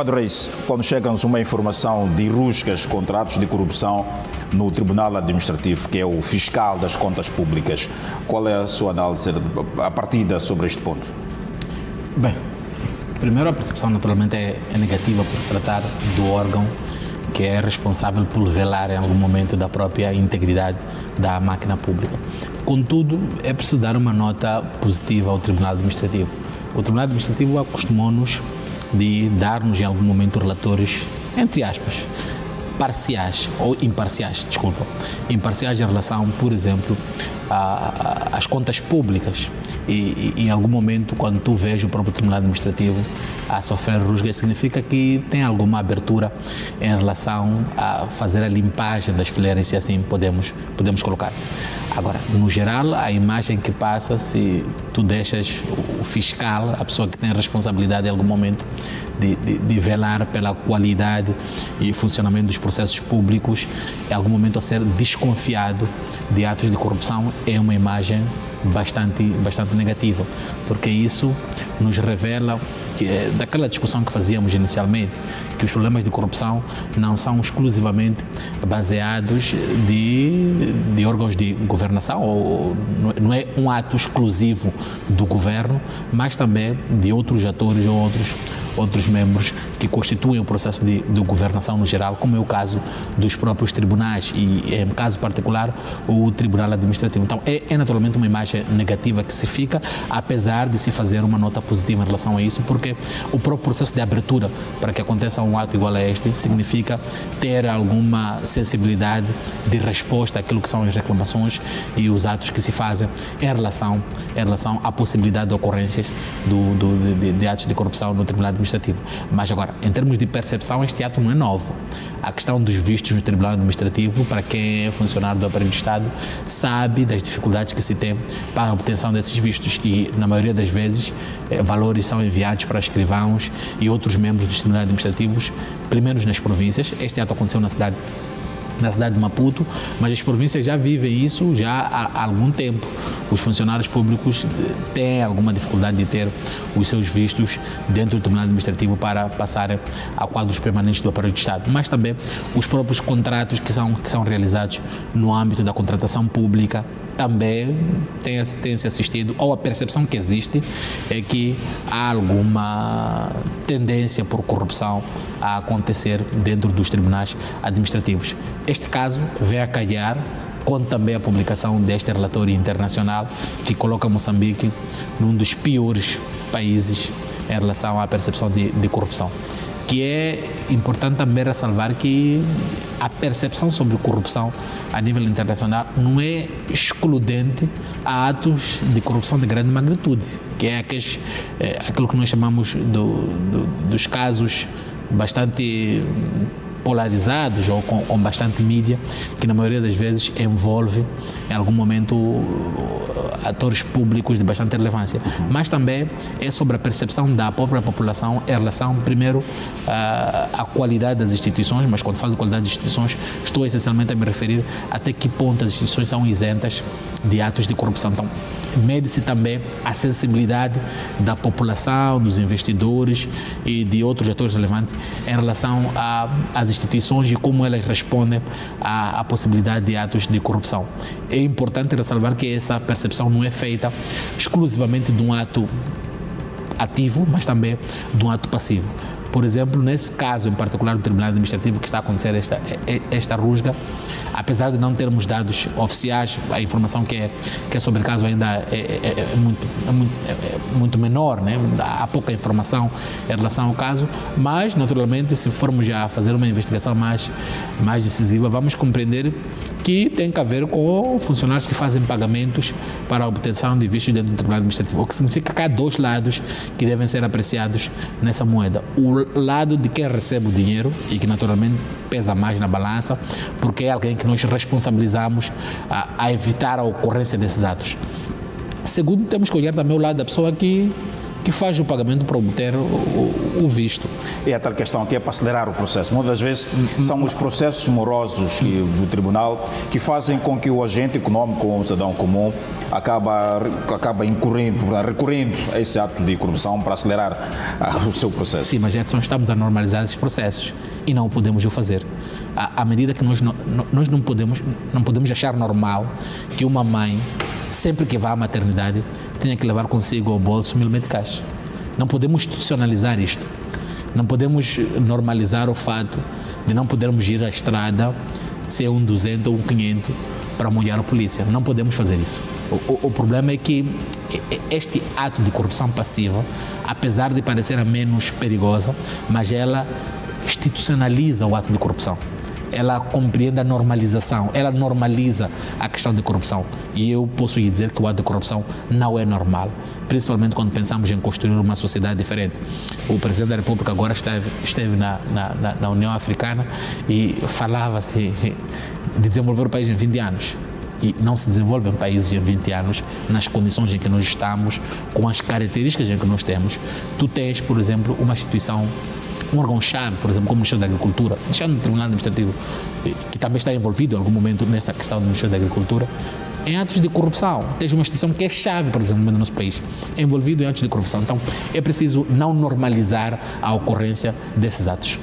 Padre Reis, quando chega-nos uma informação de rusgas, contratos de corrupção no Tribunal Administrativo, que é o fiscal das contas públicas, qual é a sua análise, a partida sobre este ponto? Bem, primeiro a percepção naturalmente é negativa por se tratar do órgão que é responsável por velar em algum momento da própria integridade da máquina pública. Contudo, é preciso dar uma nota positiva ao Tribunal Administrativo. O Tribunal Administrativo acostumou-nos de dar-nos em algum momento relatórios, entre aspas, parciais ou imparciais, desculpa, imparciais em relação, por exemplo, às contas públicas. E em algum momento, quando tu vês o próprio Tribunal Administrativo a sofrer rusga, significa que tem alguma abertura em relação a fazer a limpagem das fileiras, se assim podemos colocar. Agora, no geral, a imagem que passa, se tu deixas o fiscal, a pessoa que tem a responsabilidade em algum momento de velar pela qualidade e funcionamento dos processos públicos, em algum momento a ser desconfiado de atos de corrupção, é uma imagem bastante negativa, porque isso nos revela que, daquela discussão que fazíamos inicialmente, que os problemas de corrupção não são exclusivamente baseados de órgãos de governação, ou não é um ato exclusivo do governo, mas também de outros atores ou outros membros que constituem o processo de governação no geral, como é o caso dos próprios tribunais e, em caso particular, o Tribunal Administrativo. Então, é naturalmente uma imagem negativa que se fica, apesar de se fazer uma nota positiva em relação a isso, porque o próprio processo de abertura para que aconteça um ato igual a este significa ter alguma sensibilidade de resposta àquilo que são as reclamações e os atos que se fazem em relação à possibilidade de ocorrências de atos de corrupção no Tribunal Administrativo. Mas agora, em termos de percepção, este ato não é novo. A questão dos vistos no Tribunal Administrativo, para quem é funcionário do aparelho de Estado, sabe das dificuldades que se tem para a obtenção desses vistos e, na maioria das vezes, valores são enviados para escrivãos e outros membros dos tribunais administrativos, pelo menos nas províncias. Este ato aconteceu na cidade de Maputo, mas as províncias já vivem isso já há algum tempo. Os funcionários públicos têm alguma dificuldade de ter os seus vistos dentro do Tribunal Administrativo para passarem a quadros permanentes do aparelho de Estado, mas também os próprios contratos que são realizados no âmbito da contratação pública também tem-se assistido, ou a percepção que existe é que há alguma tendência por corrupção a acontecer dentro dos tribunais administrativos. Este caso vem a calhar com também a publicação deste relatório internacional que coloca Moçambique num dos piores países em relação à percepção de corrupção. Que é importante também ressalvar que a percepção sobre corrupção a nível internacional não é excludente a atos de corrupção de grande magnitude, que é aquilo que nós chamamos dos casos bastante polarizados ou com bastante mídia, que na maioria das vezes envolve em algum momento atores públicos de bastante relevância, mas também é sobre a percepção da própria população em relação, primeiro, à qualidade das instituições, mas quando falo de qualidade das instituições, estou essencialmente a me referir até que ponto as instituições são isentas de atos de corrupção. Então, mede-se também a sensibilidade da população, dos investidores e de outros atores relevantes em relação às instituições e como elas respondem à possibilidade de atos de corrupção. É importante ressalvar que essa percepção não é feita exclusivamente de um ato ativo, mas também de um ato passivo. Por exemplo, nesse caso em particular do Tribunal Administrativo que está a acontecer esta rusga, apesar de não termos dados oficiais, a informação que é sobre o caso ainda é muito menor, né? Há pouca informação em relação ao caso, mas naturalmente se formos já fazer uma investigação mais decisiva, vamos compreender que tem que ver com funcionários que fazem pagamentos para a obtenção de vistos dentro do Tribunal Administrativo, o que significa que há dois lados que devem ser apreciados nessa moeda. O lado de quem recebe o dinheiro e que naturalmente pesa mais na balança, porque é alguém que nós responsabilizamos a evitar a ocorrência desses atos. Segundo, temos que olhar também o lado da pessoa que que faz o pagamento para obter o visto. E a tal questão aqui é para acelerar o processo. Muitas vezes são os processos morosos do tribunal que fazem com que o agente econômico ou o cidadão comum acaba recorrendo a esse ato de corrupção para acelerar o seu processo. Sim, mas Edson, estamos a normalizar esses processos e não podemos o fazer. À medida que nós não podemos achar normal que uma mãe, sempre que vá à maternidade, tenha que levar consigo ao bolso 1000 meticais. Não podemos institucionalizar isto. Não podemos normalizar o fato de não podermos ir à estrada se é 200 ou 500 para molhar a polícia. Não podemos fazer isso. O problema é que este ato de corrupção passiva, apesar de parecer a menos perigosa, mas ela institucionaliza o ato de corrupção. Ela compreende a normalização, ela normaliza a questão de corrupção. E eu posso lhe dizer que o ato de corrupção não é normal, principalmente quando pensamos em construir uma sociedade diferente. O Presidente da República agora esteve na União Africana e falava-se de desenvolver o país em 20 anos. E não se desenvolvem países em 20 anos nas condições em que nós estamos, com as características em que nós temos. Tu tens, por exemplo, uma instituição, um órgão-chave, por exemplo, como o Ministério da Agricultura, deixando o Tribunal Administrativo, que também está envolvido em algum momento nessa questão do Ministério da Agricultura, em atos de corrupção. Tens uma instituição que é chave, por exemplo, no nosso país, envolvido em atos de corrupção. Então, é preciso não normalizar a ocorrência desses atos.